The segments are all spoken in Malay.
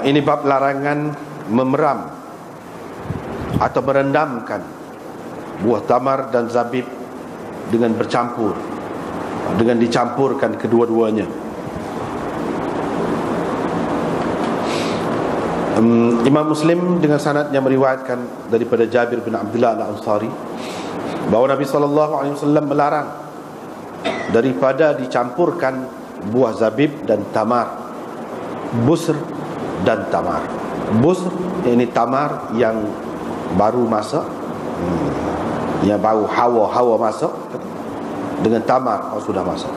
Ini bab larangan memeram atau merendamkan buah tamar dan zabib dengan bercampur, dengan dicampurkan kedua-duanya. Imam Muslim dengan sanadnya meriwayatkan daripada Jabir bin Abdullah Al-Ansari bahawa Nabi SAW melarang daripada dicampurkan buah zabib dan tamar, busr dan tamar. Busr ini tamar yang baru masak, yang baru hawa masak, dengan tamar kalau sudah masak.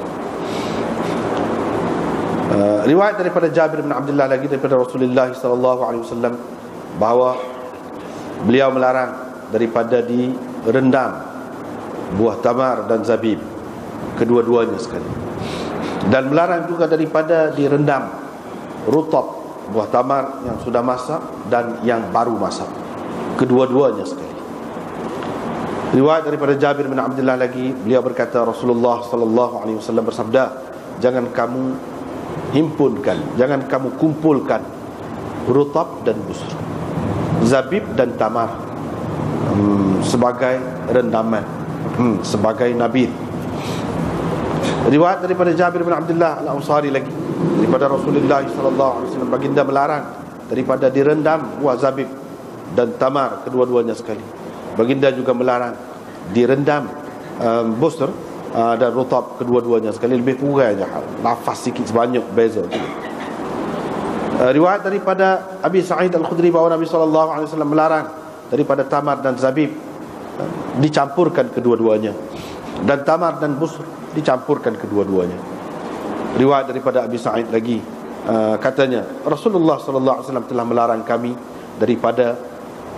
Riwayat daripada Jabir bin Abdullah lagi daripada Rasulullah SAW bahawa beliau melarang daripada direndam buah tamar dan zabib kedua-duanya sekali, dan melarang juga daripada direndam rutab buah tamar yang sudah masak dan yang baru masak kedua-duanya sekali. Riwayat daripada Jabir bin Abdullah lagi, beliau berkata Rasulullah SAW bersabda, jangan kamu himpunkan, jangan kamu kumpulkan rutab dan busr, zabib dan tamar sebagai rendaman, sebagai nabid. Riwayat daripada Jabir bin Abdullah Al-Ansari lagi daripada Rasulullah SAW, baginda melarang daripada direndam buah zabib dan tamar kedua-duanya sekali. Baginda juga melarang direndam busr dan rutab kedua-duanya sekali. Lebih kurang je lafaz sikit sebanyak beza tu. Riwayat daripada Abi Sa'id Al-Khudri bahawa Nabi SAW melarang daripada tamar dan zabib dicampurkan kedua-duanya, dan tamar dan busr dicampurkan kedua-duanya. Riwayat daripada Abi Sa'id lagi, katanya Rasulullah SAW telah melarang kami daripada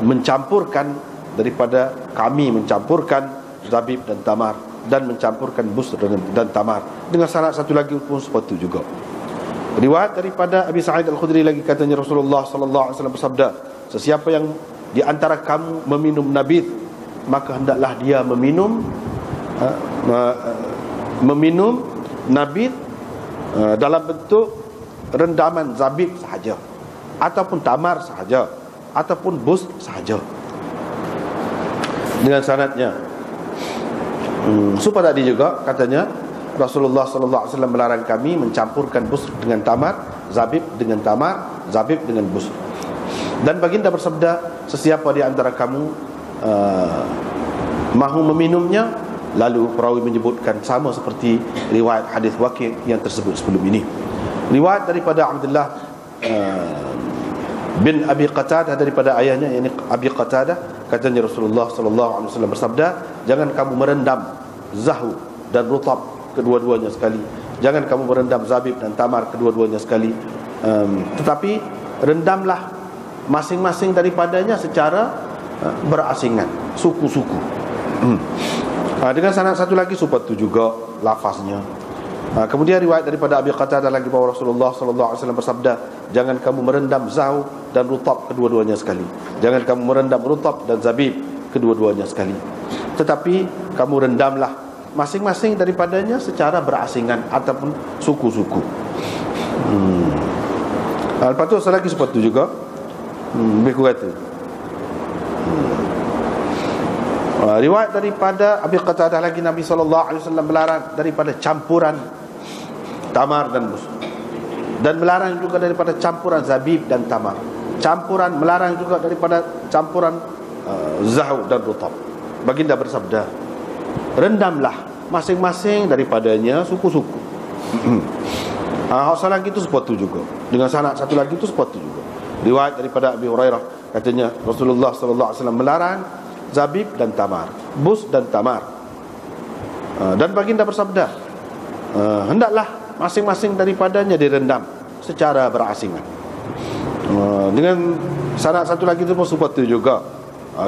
mencampurkan, daripada kami mencampurkan zabib dan tamar, dan mencampurkan busr dan tamar. Dengan sanad satu lagi pun seperti itu juga. Riwayat daripada Abi Sa'id Al-Khudri lagi, katanya Rasulullah SAW bersabda, sesiapa yang di antara kamu meminum nabid, maka hendaklah dia meminum nabid dalam bentuk rendaman zabib sahaja, ataupun tamar sahaja, ataupun busr sahaja. Dengan sanadnya supaya tadi juga katanya Rasulullah SAW melarang kami mencampurkan busr dengan tamar, zabib dengan tamar, zabib dengan busr. Dan baginda bersabda, sesiapa di antara kamu mahu meminumnya, lalu perawi menyebutkan sama seperti riwayat hadis Waqi' yang tersebut sebelum ini. Riwayat daripada Abdullah bin Abi Qatadah daripada ayahnya, yakni Abi Qatadah, katanya Rasulullah SAW bersabda, jangan kamu merendam zahu dan rutab kedua-duanya sekali, jangan kamu merendam zabib dan tamar kedua-duanya sekali, tetapi rendamlah masing-masing daripadanya secara berasingan, suku-suku. Dengan sanad satu lagi seperti itu juga lafaznya. Kemudian riwayat daripada Abi Qatadah lagi bahawa Rasulullah SAW bersabda, jangan kamu merendam zahu dan rutab kedua-duanya sekali, jangan kamu merendam rutab dan zabib kedua-duanya sekali, tetapi kamu rendamlah masing-masing daripadanya secara berasingan ataupun suku-suku. Lepas tu lagi seperti itu juga, lebih kurang itu. Riwayat daripada Abi Qatadah lagi, Nabi SAW melarang daripada campuran tamar dan busr, dan melarang juga daripada campuran zabib dan tamar. Campuran, melarang juga daripada campuran zahu dan rutab. Baginda bersabda, rendamlah masing-masing daripadanya suku-suku. Hal lagi itu seperti itu juga. Dengan sanad satu lagi itu seperti itu juga. Riwayat daripada Abi Hurairah, katanya Rasulullah SAW melarang zabib dan tamar, bus dan tamar, dan baginda bersabda, hendaklah masing-masing daripadanya direndam secara berasingan. Dengan sanad satu lagi itu pun seperti itu juga.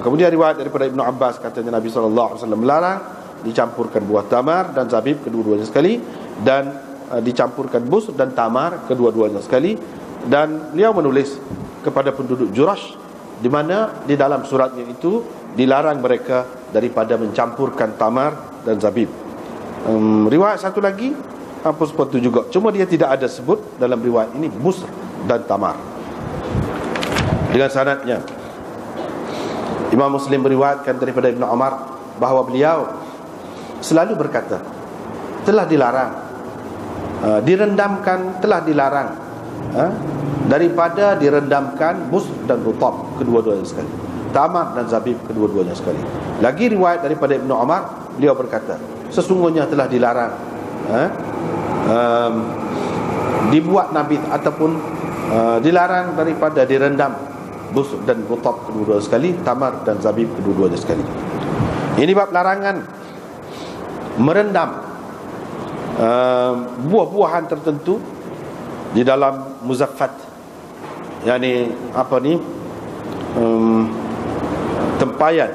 Kemudian riwayat daripada Ibnu Abbas, katanya Nabi SAW melarang dicampurkan buah tamar dan zabib kedua-duanya sekali, dan dicampurkan bus dan tamar kedua-duanya sekali. Dan beliau menulis kepada penduduk Jurash, di mana di dalam suratnya itu dilarang mereka daripada mencampurkan tamar dan zabib. Riwayat satu lagi apa seperti itu juga, cuma dia tidak ada sebut dalam riwayat ini busr dan tamar. Dengan sanadnya, Imam Muslim meriwayatkan daripada Ibn Umar bahawa beliau selalu berkata, telah dilarang, direndamkan, telah dilarang daripada direndamkan bus dan rutab kedua-duanya sekali, tamar dan zabib kedua-duanya sekali. Lagi riwayat daripada Ibn Umar, beliau berkata, sesungguhnya telah dilarang dibuat nabit ataupun dilarang daripada direndam bus dan rutab kedua-duanya sekali, tamar dan zabib kedua-duanya sekali. Ini bab larangan merendam buah-buahan tertentu di dalam muzaffat, yakni tempayan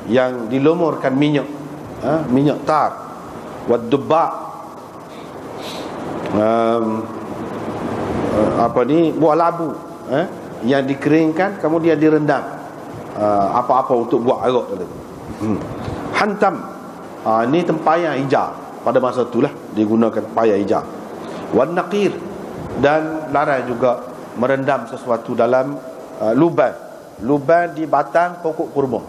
yang dilumurkan minyak, minyak tar, wad dubba, buah labu, yang dikeringkan kemudian direndam, apa-apa untuk buat arak tadi. Hantam, ini tempayan hijau, pada masa itulah digunakan tempayan hijau. Wan naqir, dan larang juga merendam sesuatu dalam luban di batang pokok kurma,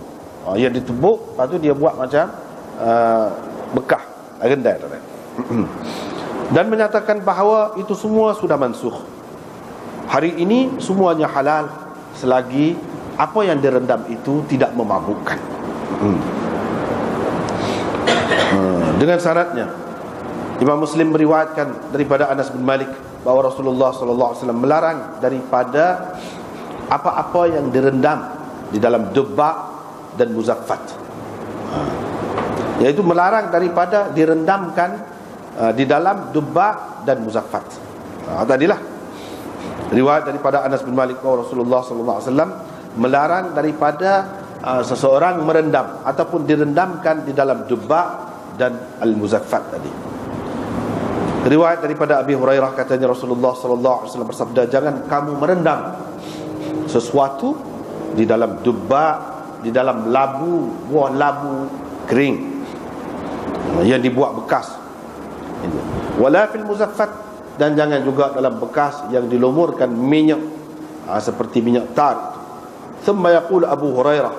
yang ditebuk, lepas tu dia buat macam bekah rendai tadi. Dan menyatakan bahawa itu semua sudah mansukh. Hari ini semuanya halal selagi apa yang direndam itu tidak memabukkan. Dengan syaratnya, Imam Muslim meriwayatkan daripada Anas bin Malik bahawa Rasulullah SAW melarang daripada apa-apa yang direndam di dalam dubba dan muzaffat, iaitu melarang daripada direndamkan di dalam dubba dan muzaffat. Tadilah riwayat daripada Anas bin Malik bahawa Rasulullah SAW melarang daripada seseorang merendam ataupun direndamkan di dalam dubba dan al-muzaffat tadi. Riwayat daripada Abi Hurairah, katanya Rasulullah SAW bersabda, jangan kamu merendam sesuatu di dalam dubba, di dalam labu, buah labu kering yang dibuat bekas, wala fil muzaffat, dan jangan juga dalam bekas yang dilumurkan minyak, seperti minyak tar. Thumma yaqul Abu Hurairah,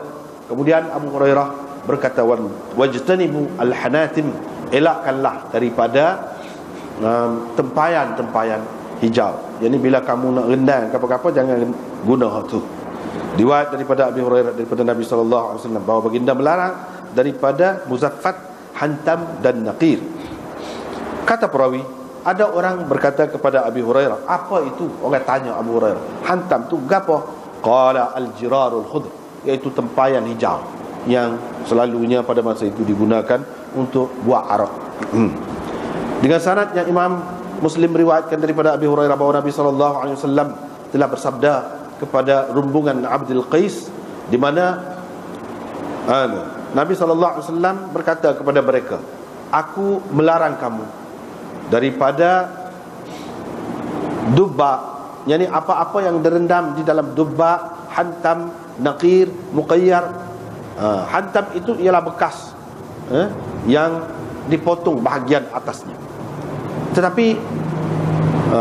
kemudian Abu Hurairah berkata, wajtanibu al-hanatim, elakkanlah daripada tempayan-tempayan hijau. Jadi bila kamu nak rendam apa-apa, jangan guna tu. Riwayat daripada Abi Hurairah daripada Nabi SAW bahawa baginda melarang daripada muzaffat, hantam dan naqir. Kata perawi, ada orang berkata kepada Abi Hurairah, apa itu? Orang tanya Abu Hurairah, hantam tu gapo? Qala al-jirarul khudr, iaitu tempayan hijau yang selalunya pada masa itu digunakan untuk buat arak. Dengan sanad yang Imam Muslim meriwayatkan daripada Abi Hurairah bahawa Nabi SAW telah bersabda kepada rombongan Abdul Qais, di mana Nabi SAW berkata kepada mereka, aku melarang kamu daripada dubba, yakni apa-apa yang direndam di dalam dubba, hantam, naqir, muqayyar. Hantam itu ialah bekas yang dipotong bahagian atasnya. Tetapi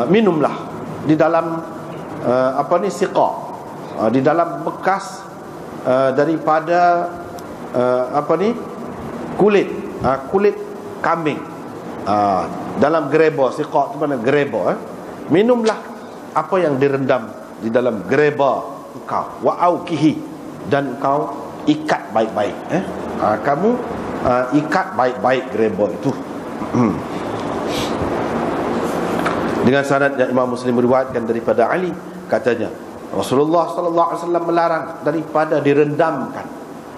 minumlah di dalam siqa, di dalam bekas daripada kulit kambing, dalam gereba. Siqa itu mana? Gereba. Minumlah apa yang direndam di dalam gereba engkau, wa aukihi, dan engkau ikat baik-baik. Kamu ikat baik-baik gereba itu. Dengan sanad yang Imam Muslim meriwayatkan daripada Ali, katanya Rasulullah SAW melarang daripada direndamkan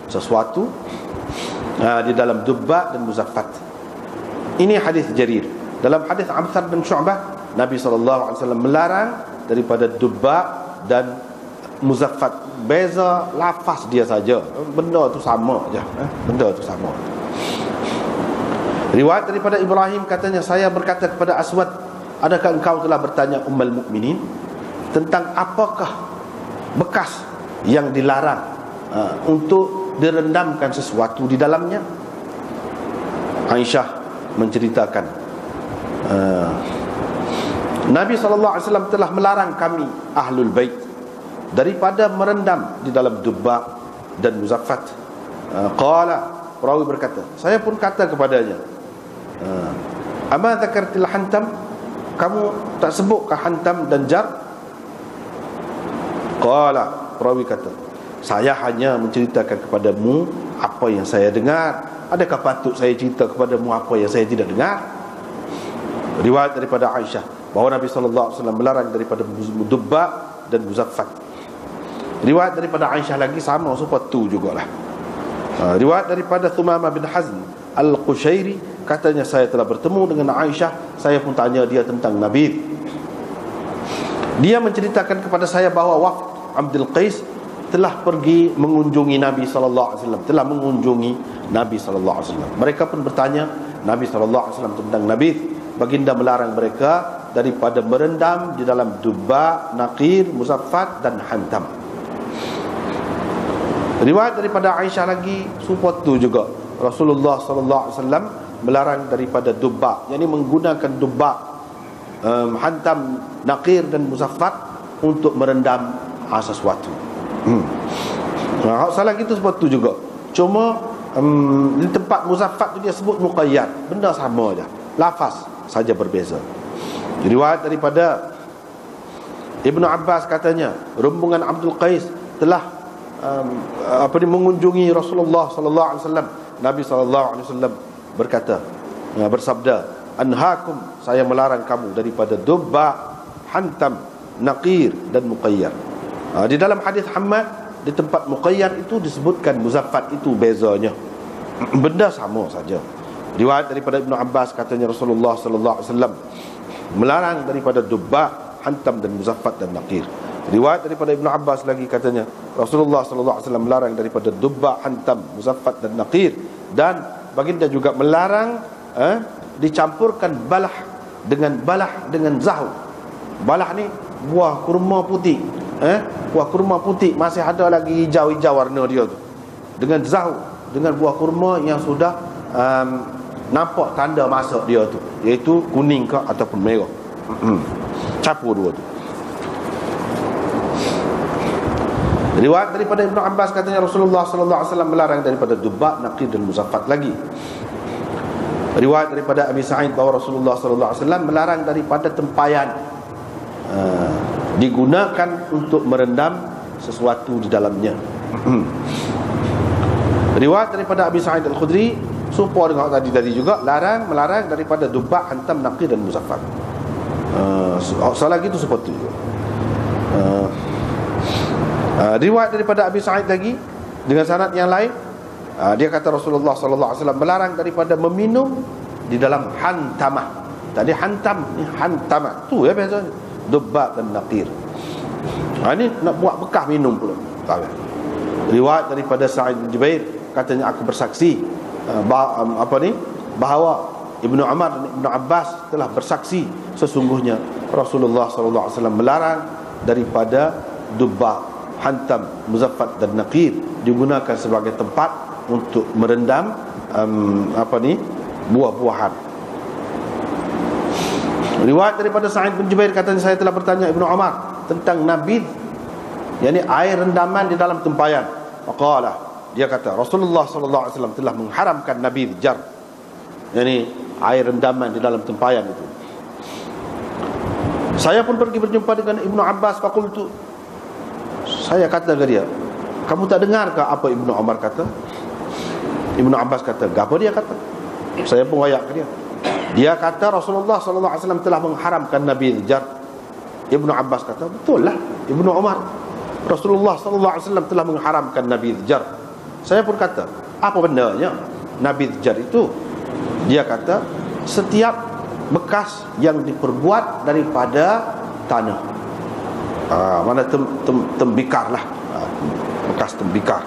sesuatu di dalam dubba dan muzaffat. Ini hadis Jarir. Dalam hadis Amsar bin Syu'bah, Nabi SAW melarang daripada dubba dan muzaffat. Beza lafaz dia saja, benda tu sama je, benda tu sama. Riwayat daripada Ibrahim, katanya saya berkata kepada Aswad, adakah engkau telah bertanya Ummul Mukminin tentang apakah bekas yang dilarang untuk direndamkan sesuatu di dalamnya? Aisyah menceritakan, Nabi SAW telah melarang kami Ahlul Bait daripada merendam di dalam dubba dan muzaffat. Qala, perawi berkata, saya pun kata kepadanya, ama dzakartil hantam, kamu tak sebutkan hantam dan jar? Qala, perawi kata, saya hanya menceritakan kepadamu apa yang saya dengar. Adakah patut saya cerita kepadamu apa yang saya tidak dengar? Riwayat daripada Aisyah bahawa Nabi SAW melarang daripada dubba dan muzaffat. Riwayat daripada Aisyah lagi sama seperti tu jugalah. Riwayat daripada Thumamah bin Hazm Al-Qushairi, katanya saya telah bertemu dengan Aisyah, saya pun tanya dia tentang Nabi. Dia menceritakan kepada saya bahawa wafd Abdul Qais telah pergi mengunjungi Nabi SAW, telah mengunjungi Nabi SAW. Mereka pun bertanya Nabi SAW tentang Nabi. Baginda melarang mereka daripada merendam di dalam dubba, naqir, muzaffat dan hantam. Riwayat daripada Aisyah lagi support tu juga, Rasulullah SAW melarang daripada dubba, yakni menggunakan dubba, hantam, naqir dan muzaffat untuk merendam sesuatu. Salah gitu sebab tu juga. Cuma di tempat muzaffat tu dia sebut muqayyad, benda sama aja, lafaz saja berbeza. Riwayat daripada Ibnu Abbas katanya, rombongan Abdul Qais telah mengunjungi Rasulullah sallallahu alaihi wasallam. Nabi sallallahu alaihi wasallam berkata, bersabda, anhaakum, saya melarang kamu daripada dubba, hantam, naqir dan muqayyad. Di dalam hadis Hammad, di tempat muqayyad itu disebutkan muzaffat, itu bezanya, benda sama saja. Riwayat daripada Ibnu Abbas katanya Rasulullah sallallahu alaihi wasallam melarang daripada dubba, hantam dan muzaffat dan naqir. Riwayat daripada Ibnu Abbas lagi katanya Rasulullah sallallahu alaihi wasallam melarang daripada dubba, hantam, muzaffat dan naqir, dan baginda juga melarang dicampurkan balah dengan zahu. Balah ni buah kurma putih, buah kurma putih masih ada lagi hijau-hijau warna dia tu, dengan zahu, dengan buah kurma yang sudah nampak tanda masak dia tu, iaitu kuning ke ataupun merah. Campur dua tu. Riwayat daripada Ibnu Abbas katanya Rasulullah sallallahu alaihi wasallam melarang daripada dubba, naqir dan muzaffat lagi. Riwayat daripada Abi Sa'id bahawa Rasulullah sallallahu alaihi wasallam melarang daripada tempayan, digunakan untuk merendam sesuatu di dalamnya. Riwayat daripada Abi Sa'id Al-Khudri supaya dengan tadi juga, melarang daripada dubba, hantam, naqir dan muzaffat. Salah gitu seperti itu. Riwayat daripada Abi Sa'id lagi dengan sanad yang lain, dia kata Rasulullah sallallahu alaihi wasallam melarang daripada meminum di dalam hantamah. Tadi hantam, ni hantamah tu ya biasanya, dubba dan naqir. Ini nak buat bekas minum pula. Riwayat daripada Sa'id bin Jubair katanya, aku bersaksi bahawa Ibnu Umar dan Ibnu Abbas telah bersaksi sesungguhnya Rasulullah sallallahu alaihi wasallam melarang daripada dubba, hantam, muzaffat dan naqir digunakan sebagai tempat untuk merendam buah-buahan. Riwayat daripada Sa'id bin Jubair katanya, saya telah bertanya Ibnu Umar tentang nabid, yakni air rendaman di dalam tempayan. Maqala, dia kata Rasulullah sallallahu alaihi wasallam telah mengharamkan nabid jar, yakni air rendaman di dalam tempayan itu. Saya pun pergi berjumpa dengan Ibnu Abbas, faqultu, saya kata ke dia, kamu tak dengarkah apa Ibnu Umar kata? Ibnu Abbas kata, apa dia kata? Saya pun wayak ke dia. Dia kata Rasulullah sallallahu alaihi wasallam telah mengharamkan nabid jar. Ibnu Abbas kata, betul lah Ibnu Umar, Rasulullah sallallahu alaihi wasallam telah mengharamkan nabid jar. Saya pun kata, apa benarnya nabid jar itu? Dia kata, setiap bekas yang diperbuat daripada tanah. Mana tembikar lah, bekas tembikar.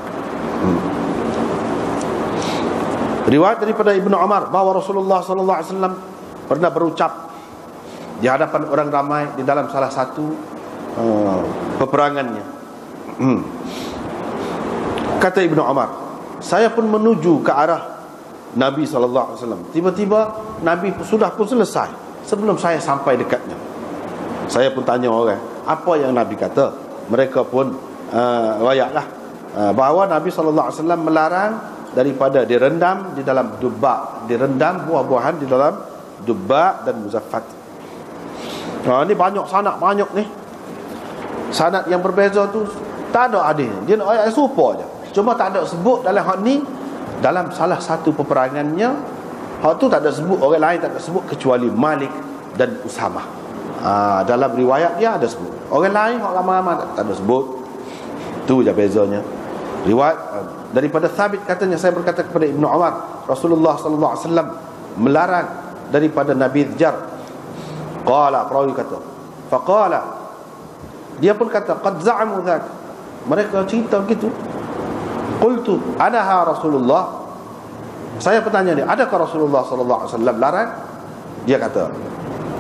Riwayat daripada Ibnu Umar bahawa Rasulullah sallallahu alaihi wasallam pernah berucap di hadapan orang ramai di dalam salah satu peperangannya. Kata Ibnu Umar, saya pun menuju ke arah Nabi sallallahu alaihi wasallam. Tiba-tiba Nabi sudah pun selesai. Sebelum saya sampai dekatnya, saya pun tanya orang, apa yang Nabi kata? mereka pun riwayatlah bahawa Nabi SAW melarang daripada direndam di dalam dubak, direndam buah-buahan di dalam dubak dan muzaffat. Ni banyak sanad, banyak ni sanad yang berbeza tu, tak ada hadis. Dia nak ayat serupa je, cuma tak ada sebut dalam hak ni. Dalam salah satu peperangannya, hak tu tak ada sebut, orang lain tak ada sebut kecuali Malik dan Usamah. Dalam riwayat dia ada sebut, orang lain hak ramai-ramai tak ada sebut. Tu je bezanya. Riwayat daripada Thabit katanya, saya berkata kepada Ibnu Umar, Rasulullah sallallahu alaihi wasallam melarang daripada Nabi Jar. Qala, perawi kata, faqala, dia pun kata, qad za'amu dhak, mereka cerita begitu. Qultu anaha Rasulullah, saya bertanya dia, adakah Rasulullah sallallahu alaihi wasallam larang? Dia kata,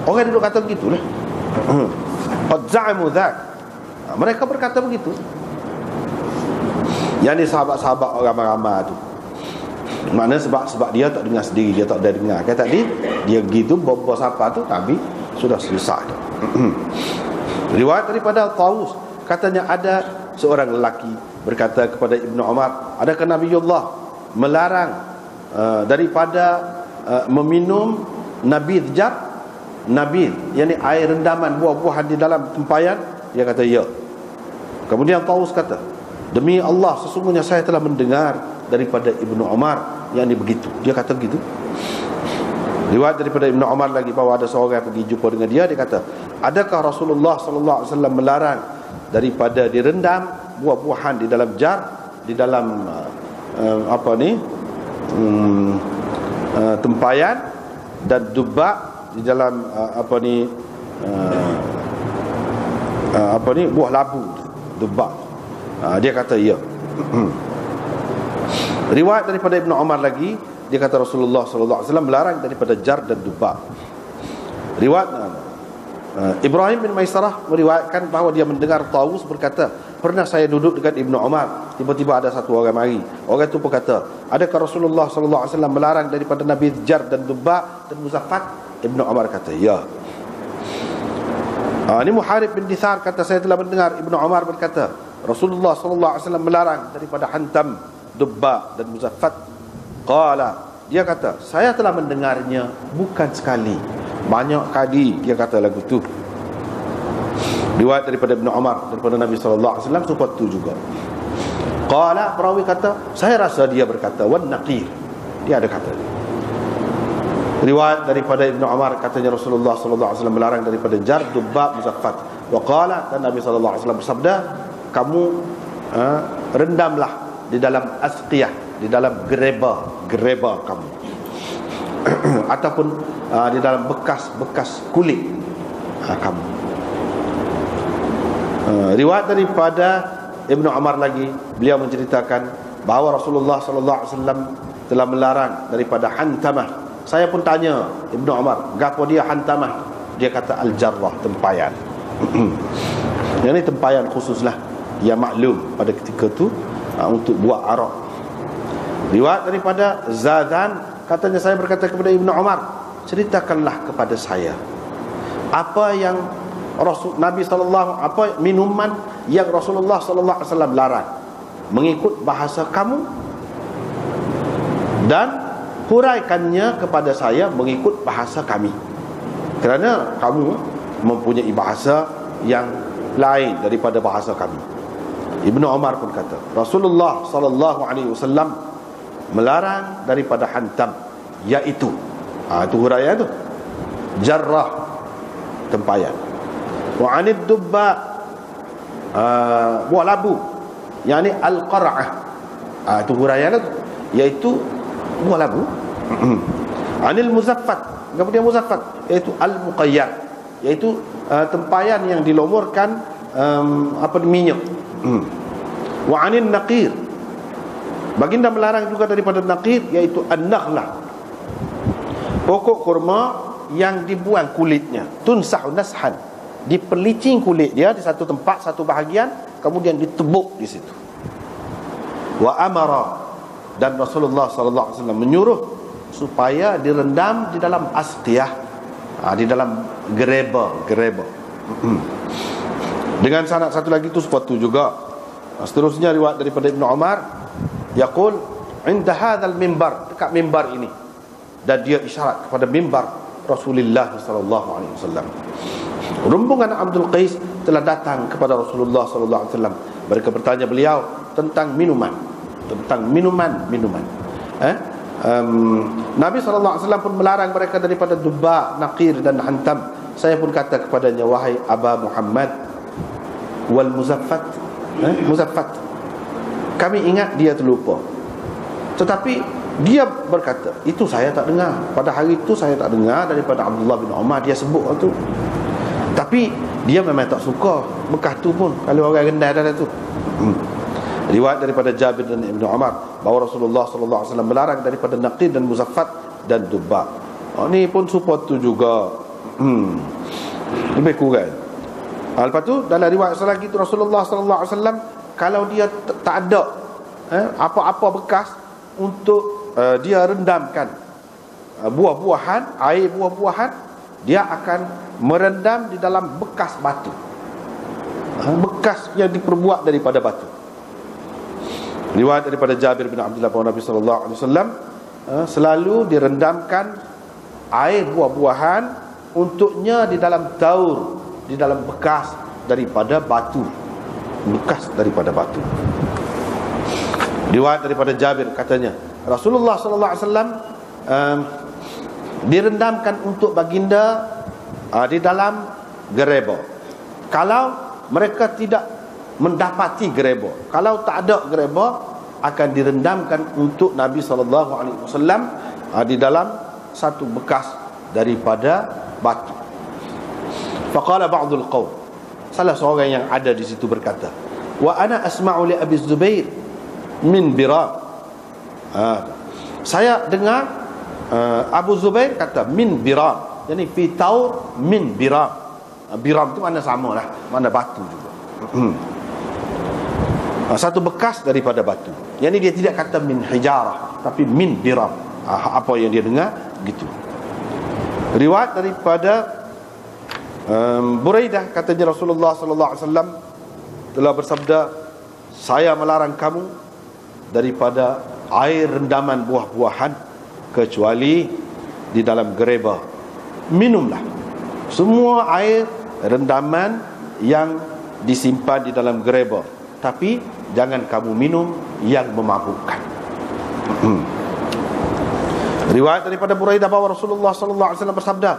orang duduk kata begitulah. Qad za'amu dhak, mereka berkata begitu. Yang ni sahabat-sahabat orang ramai tu. Maknanya sebab dia tak dengar sendiri, dia tak ada dengar. Kata tadi dia gitu bawa siapa tu, Nabi sudah selesai. Riwayat daripada Tawus, katanya ada seorang lelaki berkata kepada Ibnu Umar, adakah Nabiullah melarang daripada meminum nabidh jar? Nabidh yakni air rendaman buah-buahan di dalam tempayan. Dia kata ya. Kemudian Tawus kata, demi Allah, sesungguhnya saya telah mendengar daripada Ibnu Umar yang ini begitu. Dia kata begitu. Riwayat daripada Ibnu Umar lagi bahawa ada seorang yang pergi jumpa dengan dia. Dia kata, adakah Rasulullah sallallahu alaihi wasallam melarang daripada direndam buah-buahan di dalam jar, di dalam tempayan dan dubak di dalam buah labu, dubak. Dia kata ya. Riwayat daripada Ibnu Umar lagi, dia kata Rasulullah sallallahu alaihi wasallam melarang daripada jar dan dubak. Riwayat Ibrahim bin Maisarah meriwayatkan bahawa dia mendengar Tawus berkata, pernah saya duduk dekat Ibnu Umar, tiba-tiba ada satu orang mari. Orang itu berkata, adakah Rasulullah sallallahu alaihi wasallam melarang daripada Nabi jar dan dubak dan muzaffat? Ibnu Umar kata ya. Ini Muharib bin Dithar kata, saya telah mendengar Ibnu Umar berkata, Rasulullah sallallahu alaihi wasallam melarang daripada hantam, dubba dan muzaffat. Qala, dia kata, saya telah mendengarnya bukan sekali, banyak kali dia kata lagu tu. Riwayat daripada Ibnu Umar daripada Nabi sallallahu alaihi wasallam seperti tu juga. Qala, perawi kata, saya rasa dia berkata wan naqir, dia ada kata. Riwayat daripada Ibnu Umar katanya Rasulullah sallallahu alaihi wasallam melarang daripada jar, dubba, muzaffat. Wa qala, dan Nabi sallallahu alaihi wasallam bersabda, kamu rendamlah di dalam asqiyah, di dalam gereba kamu ataupun di dalam bekas kulit kamu. Riwayat daripada Ibnu Umar lagi, beliau menceritakan bahawa Rasulullah sallallahu alaihi wasallam telah melarang daripada hantamah. Saya pun tanya Ibnu Umar, gapo dia hantamah? Dia kata al-jarrah, tempayan. Yang ni tempayan khususlah yang maklum pada ketika tu untuk buat arak. Riwayat daripada Zadan, katanya saya berkata kepada Ibnu Umar, ceritakanlah kepada saya apa yang Nabi sallallahu, apa minuman yang Rasulullah sallallahu alaihi wasallam larang mengikut bahasa kamu, dan huraikannya kepada saya mengikut bahasa kami, kerana kamu mempunyai bahasa yang lain daripada bahasa kami. Ibnu Umar pun kata, Rasulullah sallallahu alaihi wasallam melarang daripada hantam, iaitu itu huraian tu, jarrah, tempayan. Wa anid dubba, buah labu, yakni al-qar'ah, itu huraian tu, iaitu buah labu. Anil muzaffat, kemudian muzaffat iaitu al-muqayyad, iaitu tempayan yang dilumurkan minyak. Wa anin naqir, baginda melarang juga daripada naqir, iaitu an-nakhlah, pokok kurma yang dibuang kulitnya, tunsahu nashan, diperlicing kulit dia di satu tempat, satu bahagian, kemudian ditebuk di situ. Wa amara, dan Rasulullah sallallahu alaihi wasallam menyuruh supaya direndam di dalam asqiyah, di dalam gereba. Dengan sanad satu lagi itu sepatu juga. Seterusnya riwayat daripada Ibnu Umar, yaqul inda hadzal mimbar, dekat mimbar ini, dan dia isyarat kepada mimbar Rasulullah sallallahu alaihi wasallam. Rombongan Abdul Qais telah datang kepada Rasulullah sallallahu alaihi wasallam. Mereka bertanya beliau tentang minuman, Nabi sallallahu alaihi wasallam pun melarang mereka daripada duba, naqir dan hantam. Saya pun kata kepadanya, wahai Aba Muhammad, wal muzaffat, muzaffat, kami ingat dia terlupa, tetapi dia berkata, itu saya tak dengar. Pada hari itu saya tak dengar daripada Abdullah bin Umar dia sebut itu. Tapi dia memang tak suka bekas tu pun kalau orang rendah dah tu. Riwayat daripada Jabir dan Ibnu Umar bahawa Rasulullah sallallahu alaihi wasallam melarang daripada naqid dan muzaffat dan dubba. Ni pun support tu juga. Lebih kurang. Lepas tu dalam riwayat lagi tu Rasulullah sallallahu alaihi wasallam kalau dia tak ada apa-apa bekas untuk dia rendamkan buah-buahan, air buah-buahan, dia akan merendam di dalam bekas batu, bekas yang diperbuat daripada batu. Riwayat daripada Jabir bin Abdullah bahawa Nabi sallallahu alaihi wasallam selalu direndamkan air buah-buahan untuknya di dalam taur, di dalam bekas daripada batu, bekas daripada batu. Riwayat daripada Jabir katanya, Rasulullah sallallahu alaihi wasallam direndamkan untuk baginda di dalam gereba. Kalau mereka tidak mendapati gereba, kalau tak ada gereba, akan direndamkan untuk Nabi sallallahu alaihi wasallam di dalam satu bekas daripada batu. Faqala ba'dul qaum, salah seorang yang ada di situ berkata, wa ana asma'u li Abi Zubair min Biram. Saya dengar Abu Zubair kata min Biram, yani fi taur min Biram. Biram tu mana samalah, mana batu juga. Satu bekas daripada batu. Yani dia tidak kata min hijarah, tapi min Biram. Apa yang dia dengar gitu. Riwayat daripada Buraidah katanya Rasulullah sallallahu alaihi wasallam telah bersabda, saya melarang kamu daripada air rendaman buah-buahan kecuali di dalam gereba. Minumlah semua air rendaman yang disimpan di dalam gereba, tapi jangan kamu minum yang memabukkan. Riwayat daripada Buraidah bahawa Rasulullah sallallahu alaihi wasallam bersabda,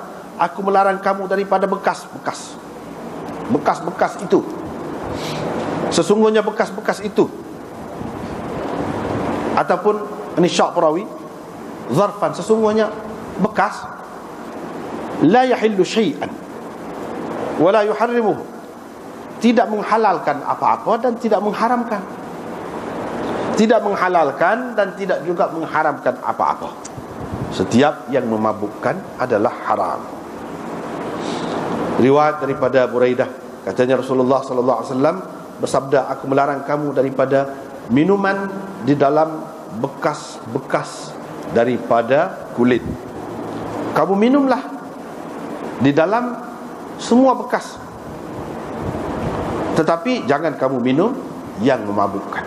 aku melarang kamu daripada bekas-bekas itu. Sesungguhnya bekas-bekas itu, ataupun ini syak perawi, zarfan, sesungguhnya bekas, la yahillu syai'an wa la yuharrimuhu, tidak menghalalkan apa-apa dan tidak mengharamkan. Tidak menghalalkan dan tidak juga mengharamkan apa-apa. Setiap yang memabukkan adalah haram. Riwayat daripada Buraidah katanya Rasulullah sallallahu alaihi wasallam bersabda, aku melarang kamu daripada minuman di dalam bekas-bekas daripada kulit. Kamu minumlah di dalam semua bekas, tetapi jangan kamu minum yang memabukkan.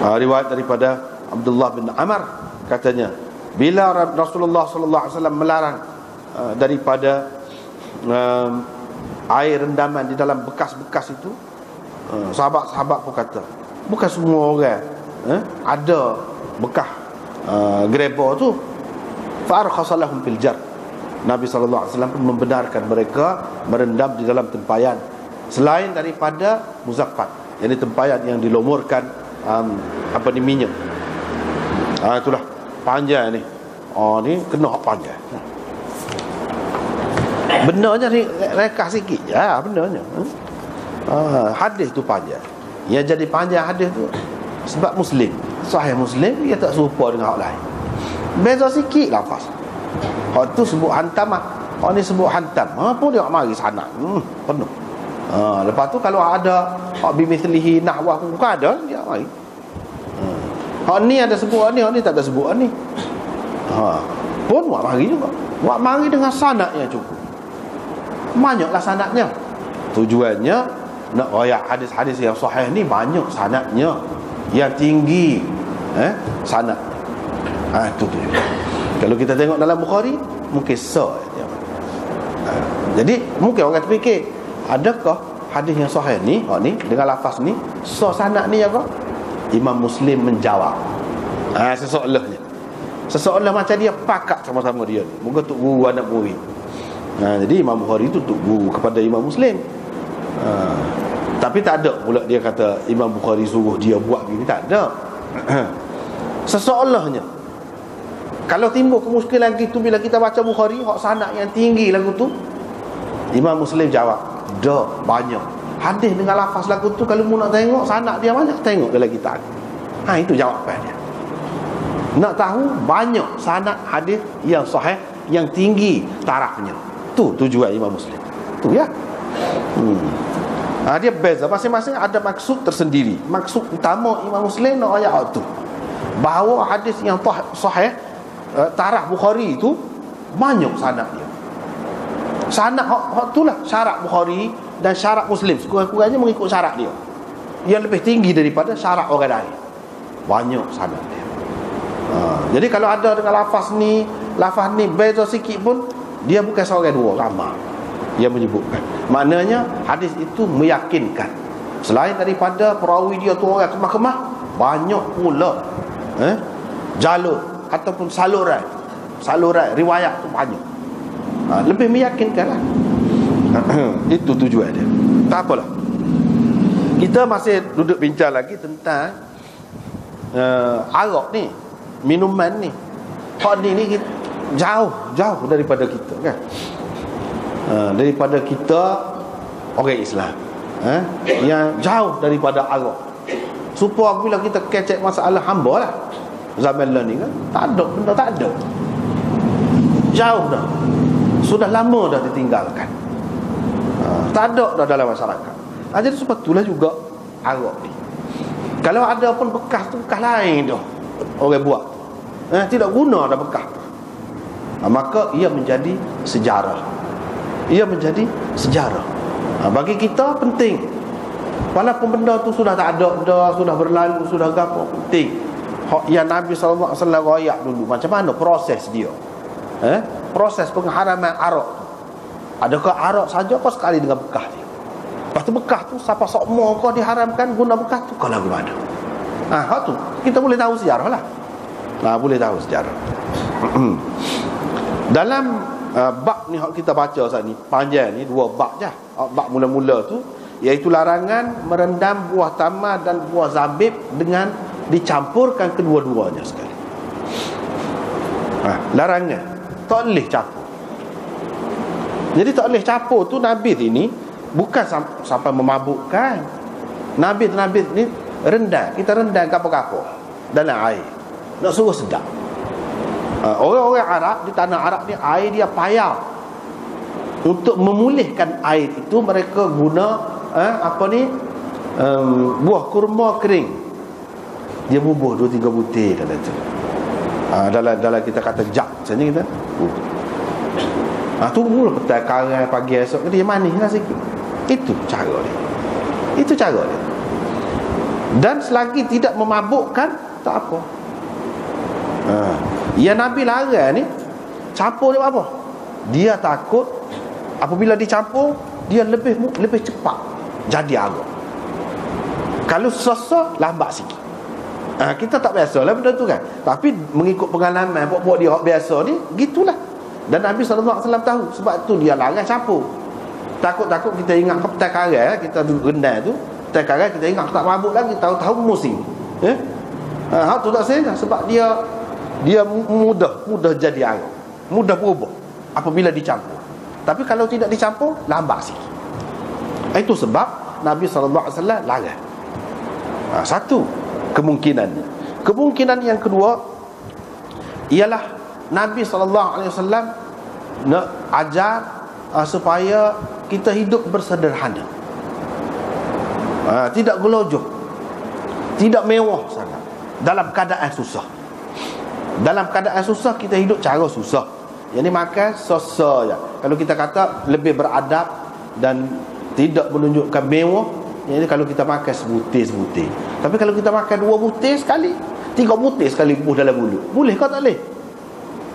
Riwayat daripada Abdullah bin Amr katanya, bila Rasulullah sallallahu alaihi wasallam melarang daripada air rendaman di dalam bekas-bekas itu, sahabat-sahabat pun kata, bukan semua orang ada bekas gereba tu. Fa arkhasa lahum fil jar. Nabi sallallahu alaihi wasallam pun membenarkan mereka merendam di dalam tempayan selain daripada muzaffat, yakni tempayan yang dilumurkan minyak. Itulah panjang ni. Ni kena panjang. Benarnya rekas sikit ya, benarnya. Hadis tu panjang. Yang jadi panjang hadis tu sebab Muslim, Sahih Muslim, dia tak serupa dengan hak lain. Beza sikit lafaz. Hak tu sebut hantam, hak ni sebut hantam. Apa dia mari sanad? Penuh. Lepas tu kalau ada hak bimithlihi nahwah bukan ada, dia mari. Hak ni ada sebut ni, hak ni tak ada sebut ni. Pun wak mari juga. Wak mari dengan sanad yang cukup. Banyaklah sanadnya. Tujuannya nak royak hadis-hadis yang sahih ni banyak sanadnya, yang tinggi sanad. Itu tu. Kalau kita tengok dalam Bukhari mungkin jadi mungkin orang terfikir, adakah hadis yang sahih ni dengan lafaz ni sanad ni apa? Imam Muslim menjawab. Seseolah macam dia pakat sama-sama dia ni. Moga tok guru anak murid. Jadi Imam Bukhari itu tok guru kepada Imam Muslim. Tapi tak ada pula dia kata Imam Bukhari suruh dia buat gini, tak ada. Seseolahnya kalau timbul kemuskilan gitu bila kita baca Bukhari hak sanad yang tinggi lagu tu, Imam Muslim jawab, dah banyak hadis dengan lafaz lagu tu. Kalau mu nak tengok sanad dia banyak, tengok dalam kitab. Itu jawapan dia. Nak tahu banyak sanad hadis yang sahih, yang tinggi tarafnya. Tu tujuan Imam Muslim. Tu ya. Dia beza, masing-masing ada maksud tersendiri. Maksud utama Imam Muslim nak ayat tu, bahawa hadis yang sahih taraf Bukhari itu banyak sanad dia. Sanad hak itulah syarat Bukhari dan syarat Muslim, sekurang-kurangnya mengikut syarat dia, yang lebih tinggi daripada syarat orang lain. Banyak sanad dia. Jadi kalau ada dengan lafaz ni beza sikit pun, dia bukan seorang dua, ramai yang menyebutkan. Maknanya hadis itu meyakinkan. Selain daripada perawi dia tu orang kemah-kemah, banyak pula jalur ataupun saluran riwayat tu banyak. Lebih meyakinkan lah. Itu tujuan dia. Tak apalah, kita masih duduk bincang lagi tentang arak ni, minuman ni. Hak ni jauh daripada kita kan. Daripada kita orang Islam, yang jauh daripada arak. Supaya bila kita kecek masalah hamba lah, zaman ni kan tak ada benda, tak ada, jauh dah, sudah lama dah ditinggalkan, tak ada dah dalam masyarakat. Jadi sebab itulah juga arak ni, kalau ada pun bekas tu bekas lain dah orang buat, tidak guna dah bekas, maka ia menjadi sejarah. Bagi kita penting, walaupun benda tu sudah tak ada dah, sudah berlalu, sudah gapo, penting yang Nabi SAW royak dulu macam mana proses dia, proses pengharaman arak tu. Adakah arak saja kau sekali dengan bekas dia? Lepas tu bekas tu siapa sokmo kau diharamkan guna bekas tu, kau lagu mana? Hak tu kita boleh tahu sejarah lah. Boleh tahu sejarah. Dalam bab ni kita baca saat ni panjang ni, 2 bab je. Bab mula-mula tu iaitu larangan merendam buah tamar dan buah zabib dengan dicampurkan kedua-duanya sekali. Larangan tak boleh campur. Jadi tak boleh campur tu Nabi ini bukan sampai memabukkan. Nabi ni rendam, kita rendam kapur-kapur dalam air, nak suruh sedap. Orang-orang Arab di tanah Arab ni air dia payah. Untuk memulihkan air itu mereka guna buah kurma kering. Dia bubuh 2-3 butir dalam tu. Dalam kita kata jak macam ni kita. Tunggulah petang karang pagi esok dia manislah sikit. Itu cara dia. Dan selagi tidak memabukkan tak apa. Yang Nabi larang ni campur dia apa? Dia takut apabila dicampur dia lebih cepat jadi arak. Kalau susah lambat sikit. Kita tak biasalah benda tu kan. Tapi mengikut pengalaman buat dia biasa ni gitulah. Dan Nabi SAW tahu, sebab tu dia larang campur. Takut-takut kita ingat petai karang, kita duduk rendang tu, petai karang kita ingat tak mabuk lagi, tahu-tahu musim. Hak tu tak sehingga sebab dia mudah jadi arak, mudah berubah apabila dicampur. Tapi kalau tidak dicampur lambat sikit. Itu sebab Nabi SAW larang. Satu kemungkinan yang kedua ialah Nabi SAW nak ajar supaya kita hidup bersederhana, tidak gelojoh, tidak mewah sangat dalam keadaan susah. Dalam keadaan susah kita hidup cara susah. Yang ni makan sosa je. Kalau kita kata lebih beradab dan tidak menunjukkan mewah. Jadi kalau kita makan sebutir-sebutir. Tapi kalau kita makan 2 butir sekali, 3 butir sekali buh dalam mulut, boleh kau tak boleh?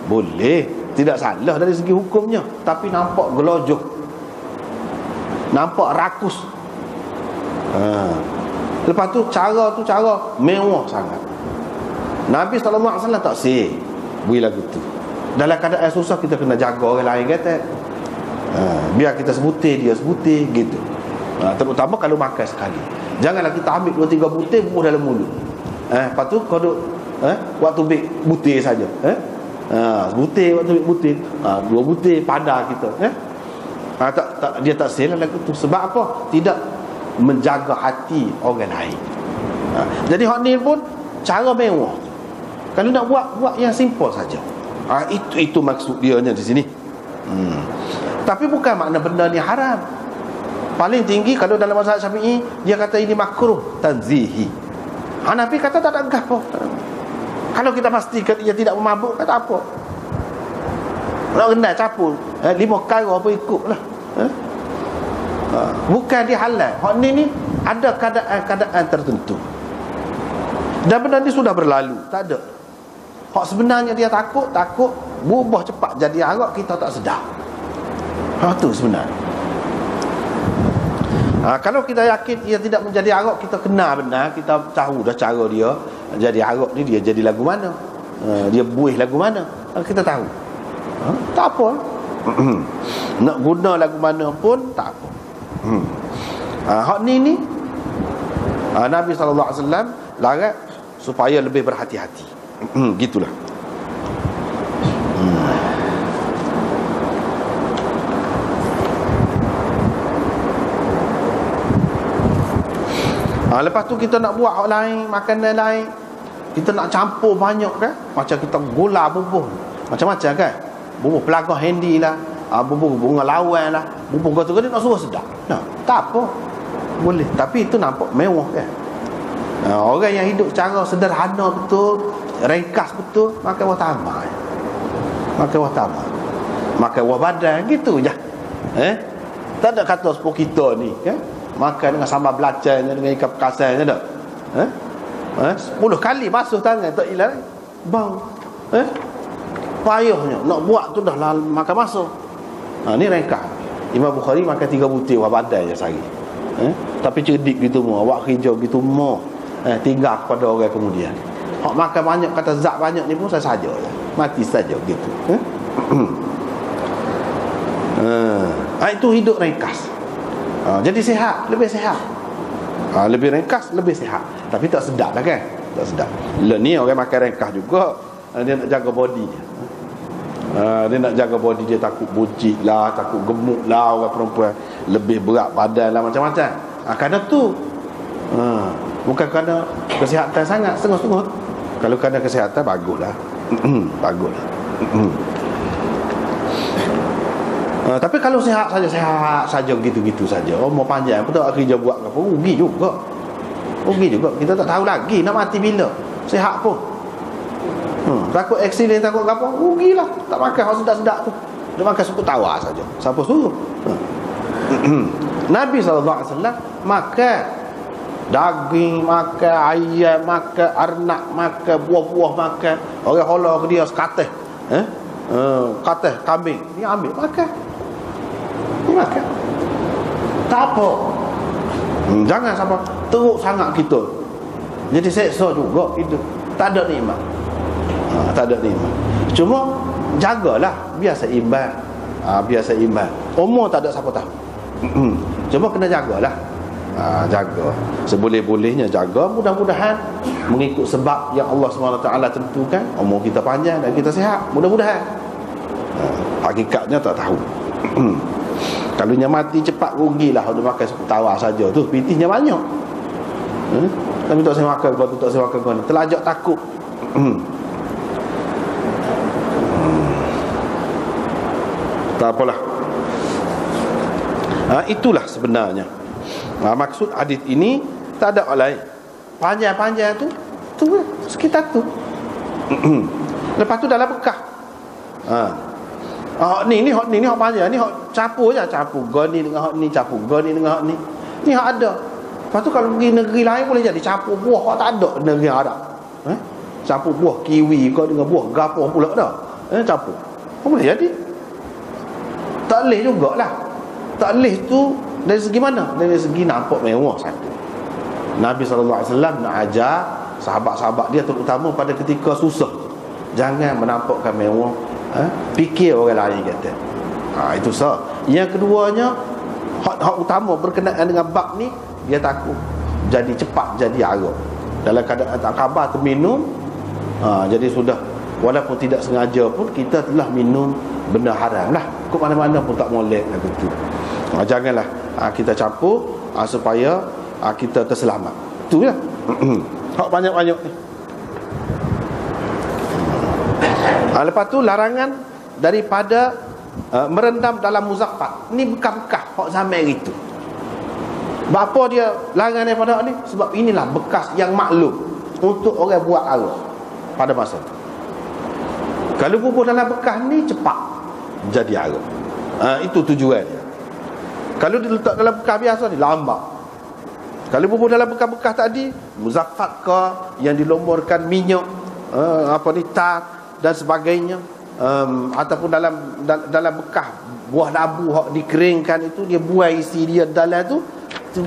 Boleh. Tidak salah dari segi hukumnya. Tapi nampak gelojoh, nampak rakus. Lepas tu cara mewah sangat. Nabi SAW tak say bui lagu tu. Dalam keadaan susah kita kena jaga orang lain kata. Biar kita sebutir, dia sebutir gitu. Terutama kalau makan sekali. Janganlah kita ambil 2-3 butir bubuh dalam mulut. Lepas tu kau duk waktu ambil butir saja. Butir waktu ambil butir, 2 butir pada kita. Dia tak sel lagu tu. Sebab apa? Tidak menjaga hati orang lain. Jadi hak ni pun cara mewah. Kalau nak buat yang simple saja. Itu maksud dia di sini. Tapi bukan makna benda ni haram. Paling tinggi kalau dalam mazhab Syafi'i dia kata ini makruh tanzihi. Hanafi kata tak ada apa. Kalau kita pastikan dia tidak memabuk, kata apa? Nak kena capur 5 kali apa ikutlah. Bukan dia halal. Hak ni ada keadaan tertentu. Dan benda ni sudah berlalu, tak ada. Hak sebenarnya dia takut berubah cepat jadi arak, kita tak sedar. Tu sebenarnya. Kalau kita yakin ia tidak menjadi arak, kita kena benar, kita tahu dah cara dia jadi arak ni, dia jadi lagu mana, dia buih lagu mana, kita tahu. Tak apa. Nak guna lagu mana pun tak apa. Hak ni Nabi SAW larang supaya lebih berhati-hati. Gitulah. Lepas tu kita nak buat hak lain, makanan lain, kita nak campur banyak kan. Macam kita gula bubuh macam-macam kan. Bubuh pelagah handy lah, bubuh bunga lawan lah, bubuh kata-kata nak suruh sedap. Tak apa, boleh. Tapi itu nampak mewah kan. Orang yang hidup secara sederhana betul, ringkas betul, makan wah tambah, makan wah tambah, makan wah badan, gitu je. Tak ada kata seperti kita ni kan, makan dengan sambal belacannya, dengan ikan pekasannya tak. 10 kali basuh tangan tak hilang bau. Payahnya nak buat tu dah makan masa. Ni ringkas. Imam Bukhari makan 3 butir wah badan je sehari. Tapi cerdik gitu semua, awak kerja gitu semua, tinggal kepada orang kemudian. Hak makan banyak, kata zat banyak ni pun saja je, mati saja gitu. Itu hidup ringkas. Jadi sihat, lebih sihat. Lebih ringkas, lebih sihat. Tapi tak sedap lah kan. Tak sedap. Ni orang makan ringkas juga, dia nak jaga body dia. Dia nak jaga body dia, takut buncit lah, takut gemuk lah orang perempuan, lebih berat badan lah, macam-macam. Kerana tu bukan kerana kesihatan sangat, setengah-setengah. Kalau kerana kesihatan, baguslah. Baguslah. Tapi kalau sihat saja gitu-gitu saja, umur panjang pun tak kerja buat apa, rugi juga. Kita tak tahu lagi nak mati bila. Sihat pun takut aksiden, takut apa, rugilah. Tak makan hal sedap-sedap tu, dia makan suku tawar saja. Siapa suruh? Nabi SAW makan daging, makan ayam, makan arnak, makan buah-buah, makan. Orang hola ke dia sekatih katih kambing, ni ambil makan. Tak apa. Jangan sampai teruk sangat kita, jadi seksa juga hidup. Tak ada nikmat. Tak ada nikmat. Cuma jagalah biar seimbang. Biar seimbang. Umur tak ada siapa tahu. Cuma kena jagalah. Jaga seboleh-bolehnya, jaga. Mudah-mudahan mengikut sebab yang Allah SWT tentukan, umur kita panjang dan kita sihat. Mudah-mudahan. Hakikatnya tak tahu. Kalau nya mati cepat, rugilah. Dia makan suku tawar saja tu, pitihnya banyak. Tapi tak saya makan kau tu, tak saya makan kau ni, terlajak takut. Tak apalah. Itulah sebenarnya maksud hadis ini. Tak ada lain. Panjang-panjang tu sekitar tu. Lepas tu dalam bekah. Hak ni hak panjang, ni hak campur je, campur goni dengan hak ni, campur goni dengan hak ni. Ni hak ada. Lepas tu kalau pergi negeri lain boleh jadi campur buah hak tak ada negeri Arab. Campur buah kiwi kau dengan buah gapah pula dah. Campur. Boleh jadi. Tak boleh jugalah. Tak boleh tu dari segi mana? Dari segi nampak mewah satu. Nabi SAW nak ajar sahabat-sahabat dia, terutama pada ketika susah, jangan menampakkan mewah, fikir orang lain kata. Itu sah. Yang keduanya, hak utama berkenaan dengan bab ni, dia takut jadi cepat jadi arak. Dalam keadaan tak khabar terminum, jadi sudah, walaupun tidak sengaja pun kita telah minum benda haram lah. Ke mana-mana pun tak molek lah begitu. Janganlah kita campur supaya kita terselamat. Itu lah. Hak banyak-banyak ni. Lepas tu larangan daripada merendam dalam muzaffat. Ni bekas-bekas hak zaman itu. Apa dia larang daripada ni? Sebab inilah bekas yang maklum untuk orang buat arak pada masa tu. Kalau bubur dalam bekas ni cepat jadi arak. Itu tujuan dia. Kalau diletak dalam bekas biasa ni lambat. Kalau bubur dalam bekas-bekas tadi, muzaffat ke, yang dilomorkan minyak, tar dan sebagainya, ataupun dalam bekas buah labu hak dikeringkan itu, dia buai isi dia dalam tu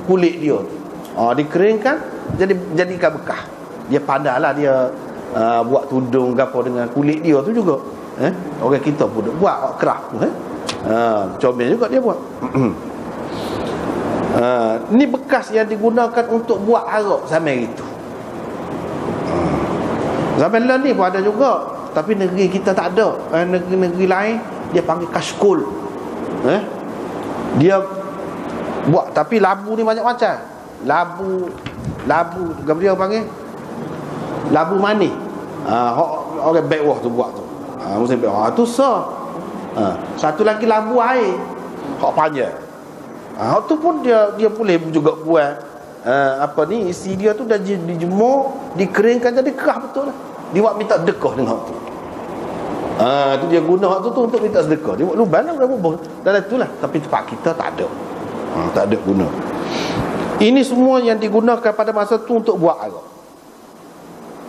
kulit dia. Dikeringkan jadikan bekas. Dia pandailah dia buat tudung gapo dengan kulit dia tu juga. Orang kita pun buat kerah tu, comel juga dia buat. Ni bekas yang digunakan untuk buat arak zaman itu. Zaman lain ni pun ada juga, tapi negeri kita tak ada. Negeri-negeri lain dia panggil kashkul. Dia buat, tapi labu ni macam-macam. Labu dia panggil labu manis. Orang bawah tu buat tu. Musim bawah tu sah. Satu lagi labu air, hak panjang. Hak tu pun dia boleh juga buat isi dia tu dah dijemur, dikeringkan jadi kerah betul lah. Dia buat minta sedekah dengan hak tu. Tu dia guna hak tu untuk minta sedekah. Dia buat lubang lah berapa dalam itulah. Tapi tempat kita tak ada. Tak ada guna. Ini semua yang digunakan pada masa tu untuk buat arak.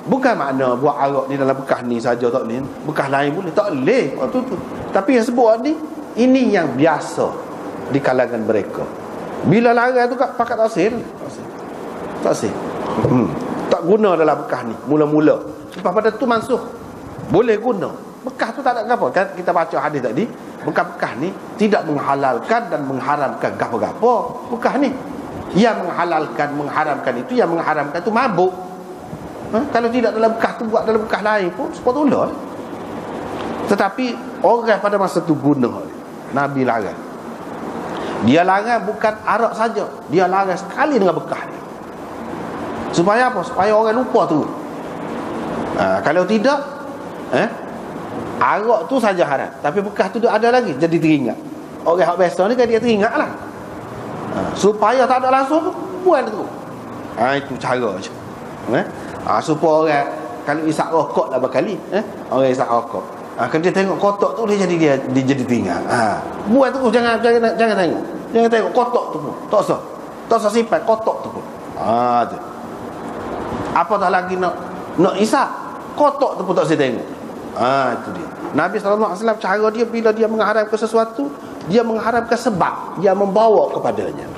Bukan makna buat arak di dalam bekas ni saja tak boleh. Bekas lain boleh, tak boleh. Tu. Tapi yang sebut ni, ini yang biasa di kalangan mereka. Bila larang tu pakat tak sel. Tak sel. Tak guna dalam bekas ni mula-mula. Lepas pada tu mansuh. Boleh guna. Bekas tu tak ada apa. Kan kita baca hadis tadi, bekas-bekas ni tidak menghalalkan dan mengharamkan gapo-gapo. Bekas ni yang mengharamkan itu, yang mengharamkan itu mabuk. Kalau tidak dalam bekas tu, buat dalam bekas lain pun sepatutnya. Tetapi orang pada masa tu guna. Nabi larang. Dia larang bukan arak saja, dia larang sekali dengan bekas dia. Supaya apa? Supaya orang lupa tu. Kalau tidak, arak tu saja haram, tapi bekas tu ada lagi, jadi teringat. Orang hak biasa ni kan dia teringat lah. Supaya tak ada langsung tu, buat tu. Itu cara je. Supaya orang kalau isap rokok lah berkali, orang isap rokok, kalau dia tengok kotak tu, dia jadi teringat. Buat tu, jangan tengok. Jangan tengok kotak tu pun. Tak usah simpan kotak tu pun. Tu. Apa dah lagi nak isap, kotak tu pun tak usah tengok. Itu dia. Nabi SAW cara dia bila dia mengharapkan sesuatu, dia mengharapkan sebab dia membawa kepadanya.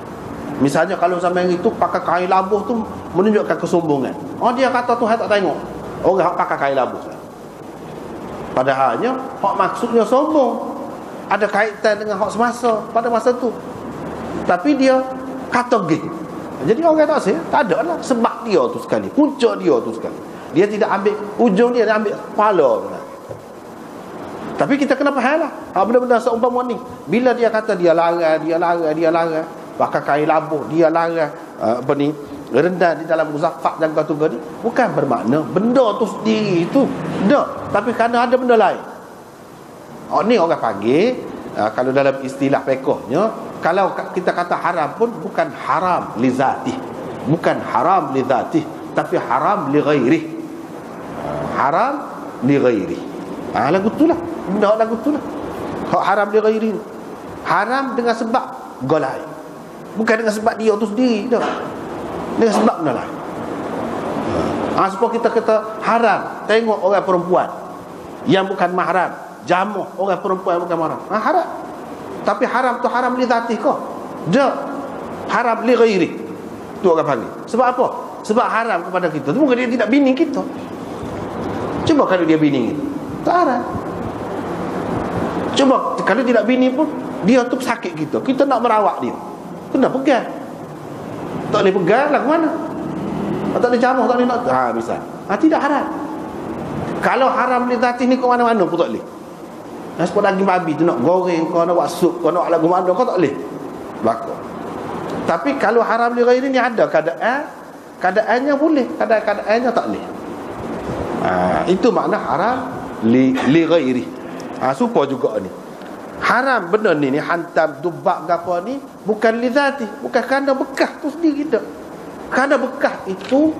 Misalnya kalau zaman itu pakai kain labuh tu menunjukkan kesombongan. Dia kata Tuhan tak tengok. Orang pakai kain labuh. Padahalnya hak maksudnya sombong, ada kaitan dengan hak semasa pada masa tu. Tapi dia kata gitu. Jadi orang tak sih, tak ada lah sebab dia tu sekali, punca dia tu sekali. Dia tidak ambil ujung dia ambil kepala tu. Tapi kita kena faham lah benda-benda seumpama ni. Bila dia kata dia larang, pakai kain labuh, dia larang rendah di dalam muzaffat dan kategori, bukan bermakna benda tu sendiri itu tak, tapi kerana ada benda lain. Ni orang panggil, kalau dalam istilah fiqhnya, kalau kita kata haram pun bukan haram li zatih, bukan haram li zatih, tapi haram li ghairih. Haram li ghairih. Lagu tu lah, benda lagu tu lah. Hak haram li ghairi. Haram dengan sebab golai. Bukan dengan sebab dia tu sendiri dah. Dengan sebab benda lain. Sebab kita kata haram tengok orang perempuan yang bukan mahram, jamuh orang perempuan yang bukan mahram. Haram. Tapi haram tu haram li zatih kau. Dia haram li ghairi. Tu orang panggil. Sebab apa? Sebab haram kepada kita tu bukan dia tidak bini kita. Cuba kalau dia bini kita, tak haram. Cuba kalau tidak bini pun dia tu sakit kita. Kita nak merawat dia, kena pegang. Tak boleh pegang lah ke mana? Tak boleh jamuh, tak boleh nak misal. Tidak haram. Kalau haram li zatih ni kau mana-mana pun tak boleh. Sebab daging babi tu nak goreng, kau nak buat sup, kau nak lagu mana, kau tak boleh berlaku. Tapi kalau haram li ghairi ni ada keadaannya boleh, keadaannya tak boleh. Itu makna haram li ghairi. Supaya juga ni haram benda ni hantam dubak gapo ni bukan li zati, bukan kerana bekas tu sendiri kita. Kerana bekas itu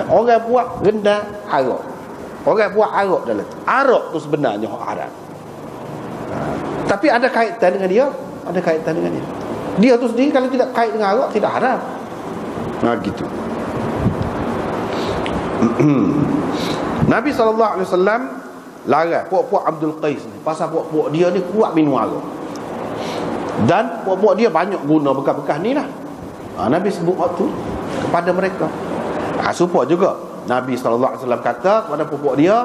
orang buat rendah arak. Orang buat arak dalam tu. Arak tu sebenarnya haram. Tapi ada kaitan dengan dia, ada kaitan dengan dia. Dia tu sendiri kalau tidak kait dengan arak tidak haram. Gitu. Nabi SAW larang puak-puak Abdul Qais ni, pasal puak-puak dia ni kuat minum arak. Dan puak-puak dia banyak guna bekas-bekas ni lah. Nabi sebut waktu kepada mereka. Supaya juga Nabi SAW kata kepada puak-puak dia,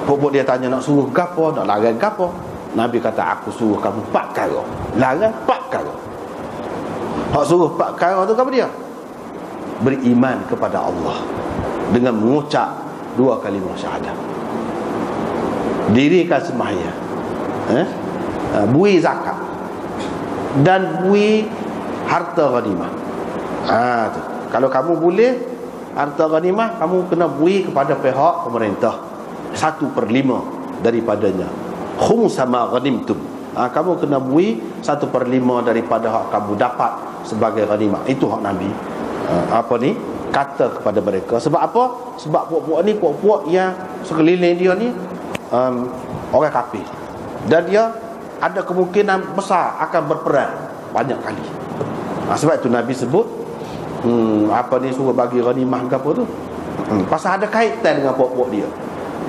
puak-puak dia tanya nak suruh gapo, nak larang gapo. Nabi kata aku suruh kamu 4 perkara. Larang 4 perkara. Hak suruh 4 perkara tu apa dia? Beriman kepada Allah dengan mengucap 2 kalimah syahadah, dirikan sembahyang, bui zakat dan bui harta ghanimah. Tu. Kalau kamu boleh harta ghanimah, kamu kena bui kepada pihak pemerintah 1/5 daripadanya. Khumus sama ghanimtum. Kamu kena bui 1/5 daripada hak kamu dapat sebagai ghanimah. Itu hak Nabi kata kepada mereka. Sebab apa? Sebab puak-puak ni puak-puak yang sekeliling dia ni orang kafir, dan dia ada kemungkinan besar akan berperang banyak kali. Sebab itu Nabi sebut suruh bagi ghanimah ke apa tu, pasal ada kaitan dengan puak-puak dia.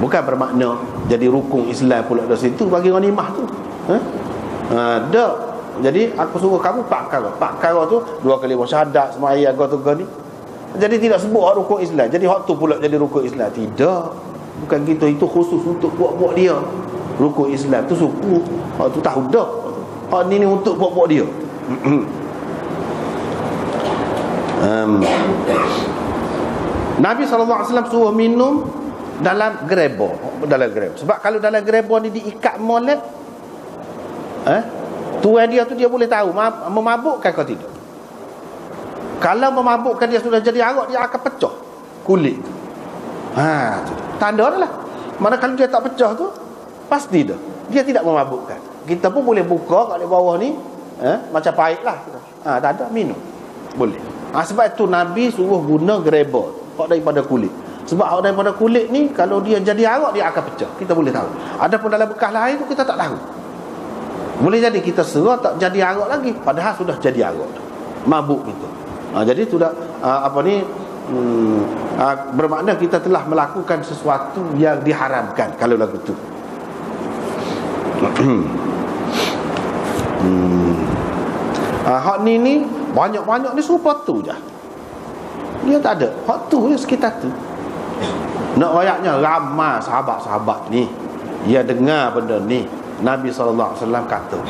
Bukan bermakna jadi rukun Islam pula dari situ bagi ghanimah tu. Jadi aku suruh kamu 4 perkara. 4 perkara tu 2 kalimah syahadat, sembahyang tu ni. Jadi tidak sebut hak rukun Islam, jadi hak tu pula jadi rukun Islam. Tidak, bukan gitu. Itu khusus untuk puak-puak dia. Rukun Islam tu suku, hak tu tahu dah. Hak ni untuk puak-puak dia. Nabi SAW suruh minum dalam gerebo. Sebab kalau dalam gerebo ni diikat molek, tuan dia tu dia boleh tahu memabukkan kau tidak. Kalau memabukkan dia sudah jadi arak, dia akan pecah kulit. Tanda dah lah. Mana kalau dia tak pecah tu, pasti dah dia tidak memabukkan. Kita pun boleh buka kat bawah ni, macam pahit lah. Tak ada, minum boleh. Sebab itu Nabi suruh guna gereba hak daripada kulit. Sebab hak daripada kulit ni kalau dia jadi arak, dia akan pecah. Kita boleh tahu. Adapun dalam bekas lain tu kita tak tahu. Boleh jadi kita serah tak jadi arak lagi, padahal sudah jadi arak tu, mabuk gitu. Jadi sudah bermakna kita telah melakukan sesuatu yang diharamkan kalau lagu tu. Hak ni banyak-banyak ni serupa tu je. Dia tak ada. Hak tu je sekitar tu. Nak ayatnya ramai sahabat-sahabat ni dia dengar benda ni. Nabi SAW kata.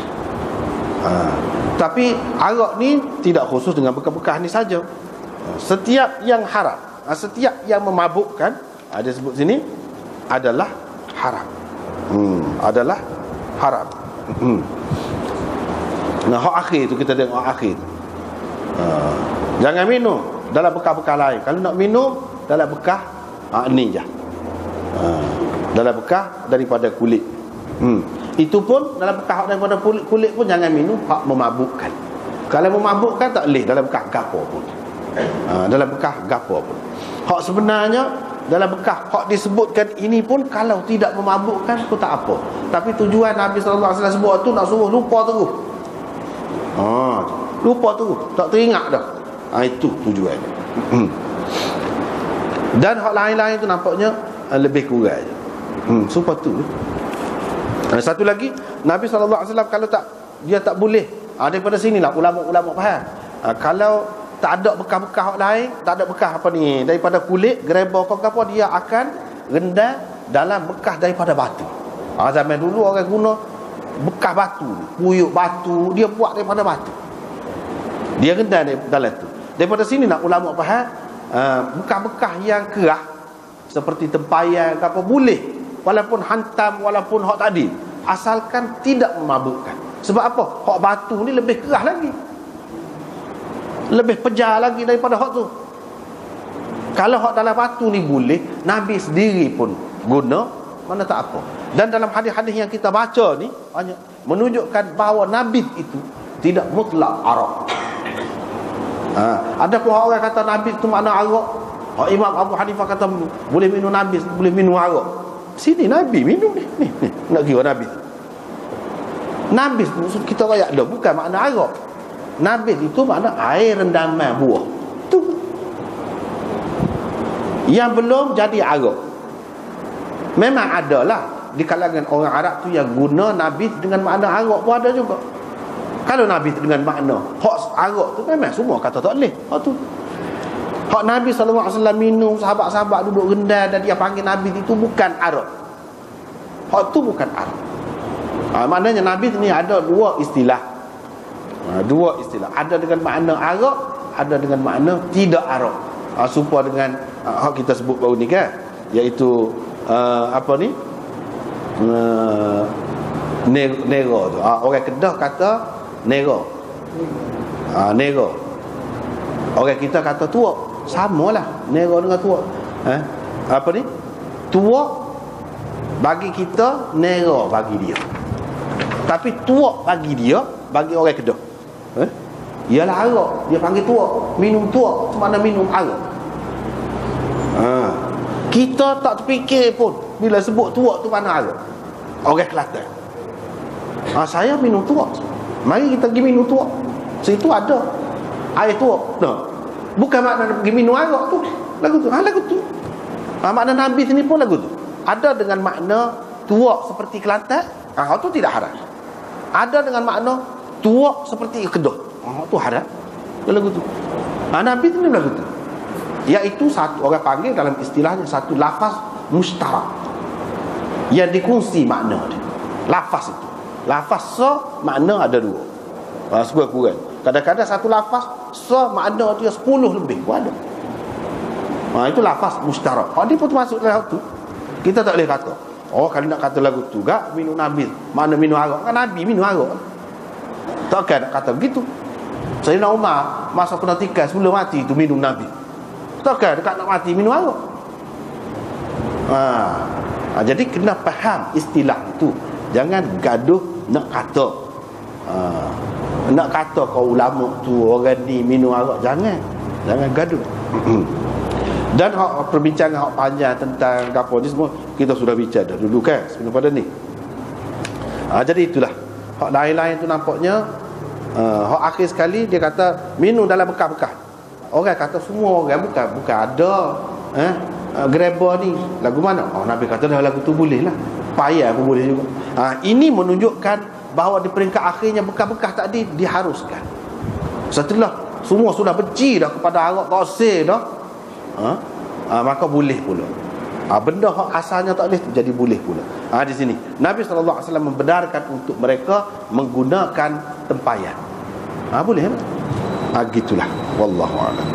Tapi arak ni tidak khusus dengan bekas-bekas ni saja. Setiap yang haram, setiap yang memabukkan, ada sebut sini adalah haram. Adalah haram. Nah, hak akhir tu kita tengok akhir. Jangan minum dalam bekas-bekas lain. Kalau nak minum dalam bekas ni je. Dalam bekas daripada kulit. Itu pun dalam bekas daripada kulit pun jangan minum hak memabukkan. Kalau memabukkan tak boleh dalam bekas gapo pun. Dalam bekas gapo pun. Hak sebenarnya dalam bekah hak disebutkan ini pun kalau tidak memabukkan pun tak apa. Tapi tujuan Nabi sallallahu alaihi wasallam sebut tu nak suruh lupa terus. Lupa terus, tak teringat dah. Itu tujuan. Dan hak lain-lain tu nampaknya lebih kurang je. Supaya tu. Satu lagi, Nabi sallallahu alaihi wasallam kalau tak, dia tak boleh. Daripada sinilah ulama-ulama faham. Kalau tak ada bekas-bekas hak lain, tak ada bekas apa ni daripada kulit, gerabah ke apa, dia akan rendam dalam bekas daripada batu. Zaman dulu orang guna bekas batu, puyuk batu, dia buat daripada batu. Dia rendam dalam tu. Daripada sini nak ulama faham, bekas-bekas yang kerah seperti tempayan ke apa boleh, walaupun hantam, walaupun hak tadi, asalkan tidak memabukkan. Sebab apa? Hak batu ni lebih kerah lagi, lebih pejar lagi daripada hak tu. Kalau hak dalam batu ni boleh, Nabi sendiri pun guna, mana tak apa. Dan dalam hadis-hadis yang kita baca ni banyak menunjukkan bahawa nabit itu tidak mutlak arak. Ada pun orang kata nabit itu makna arak. Imam Abu Hanifah kata boleh minum nabit, boleh minum arak. Sini Nabi minum ni. Nak kira nabit. Nabit kita rakyat dah bukan makna arak. Nabit itu makna air rendaman buah. Itu yang belum jadi arak. Memang adalah di kalangan orang Arab tu yang guna nabit dengan makna arak pun ada juga. Kalau nabit dengan makna hak arak tu memang semua kata tak boleh. Hak tu hak Nabi sallallahu alaihi wasallam minum, sahabat-sahabat duduk rendam dan dia panggil nabit itu bukan arak. Hak tu bukan arak. Maknanya nabit ni ada dua istilah. Dua istilah, ada dengan makna arak, ada dengan makna tidak arak. Supaya dengan hak kita sebut baru ni kan, iaitu apa ni, nera tu. Orang Kedah kata nera. Nera. Orang kita kata tuak. Samalah nera dengan tuak. Apa ni? Tuak bagi kita, nera bagi dia. Tapi tuak bagi dia, bagi orang Kedah, ialah arak. Dia panggil tuak. Minum tuak tu mana minum arak. Kita tak terfikir pun bila sebut tuak tu mana arak. Orang Kelantan, saya minum tuak, mari kita pergi minum tuak. Situ ada air tuak. Bukan makna pergi minum arak tu. Lagu tu, lagu tu. Makna Nabi sini pun lagu tu. Ada dengan makna tuak seperti Kelantan, tu tidak haram. Ada dengan makna tuak seperti Kedah, tu haram. Lagu tu. Nabi tu lagu tu. Iaitu satu, orang panggil dalam istilahnya satu lafaz mustarak yang dikongsi makna dia. Lafaz itu, lafaz so makna ada dua, sebuah kurang. Kadang-kadang satu lafaz so makna dia 10 lebih pun ada. Itu lafaz mustarak. Dia pun masuk dalam tu. Kita tak boleh kata, kalau nak kata lagu tu gak minum Nabi, mana minum arak, kan Nabi minum arak. Takkan nak kata begitu. Sayyidina Umar masa kena tikar sebelum mati itu minum Nabi. Takkan dekat nak mati minum arak. Jadi kena faham istilah itu. Jangan gaduh nak kata. Nak kata kau ulama tu orang ni minum arak, jangan gaduh. Dan perbincangan hak panjang tentang gapo ni semua kita sudah bincang dah dulu kan sebelum pada ni. Jadi itulah hak lain-lain tu nampaknya hak akhir sekali dia kata minum dalam bekas-bekas. Orang kata semua orang bukan ada gerabah ni lagu mana? Nabi kata dah lagu tu boleh lah. Payah pun boleh juga. Ini menunjukkan bahawa di peringkat akhirnya bekas-bekas tadi diharuskan. Setelah semua sudah benci dah kepada arak tosir dah, maka boleh pula. Benda hak asalnya tak boleh jadi boleh pula. Di sini Nabi sallallahu alaihi wasallam membenarkan untuk mereka menggunakan tempayan. Boleh lah. Gitulah, wallahu a'lam.